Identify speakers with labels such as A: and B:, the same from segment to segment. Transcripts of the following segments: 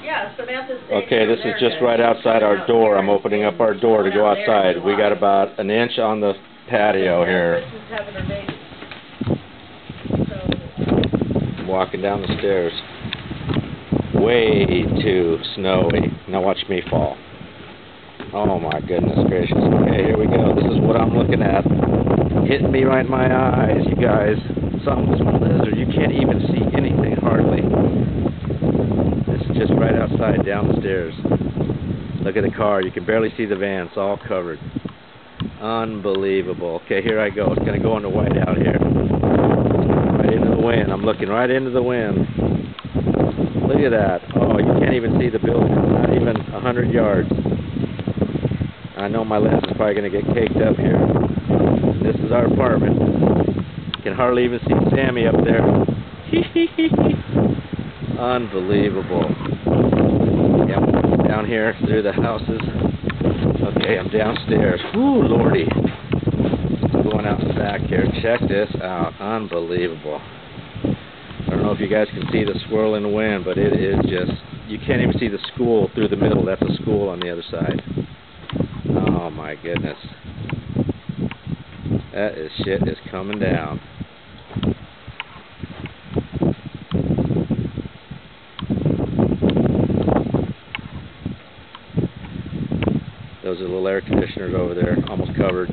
A: Yeah, Samantha's staying
B: Okay,
A: in
B: this is
A: America.
B: just right outside our door. I'm opening up our door to go outside. We got about an inch on the patio here.
A: Chris is having her baby.
B: I'm walking down the stairs. Way too snowy. Now watch me fall. Oh my goodness gracious. Okay, here we go. This is what I'm looking at. Hitting me right in my eyes, you guys. Something's a blizzard. You can't even see anything hardly. This is just right outside down the stairs. Look at the car. You can barely see the van. It's all covered. Unbelievable. Okay, here I go. It's going to go into white out here. Right into the wind. I'm looking right into the wind. Look at that. Oh, you can't even see the building. Not even 100 yards. I know my lens is probably going to get caked up here. This is our apartment. You can hardly even see Sammy up there. Unbelievable. Yep, down here through the houses. Okay, I'm downstairs. Whoo, lordy. I'm going out the back here. Check this out. Unbelievable. I don't know if you guys can see the swirling wind, but it is just, you can't even see the school through the middle. That's a school on the other side. Oh my goodness. That is shit is coming down. Those are little air conditioners over there, almost covered.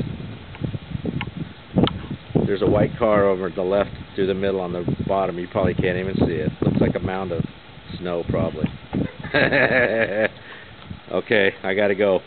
B: There's a white car over to the left through the middle on the bottom. You probably can't even see it. Looks like a mound of snow probably. Okay, I gotta go.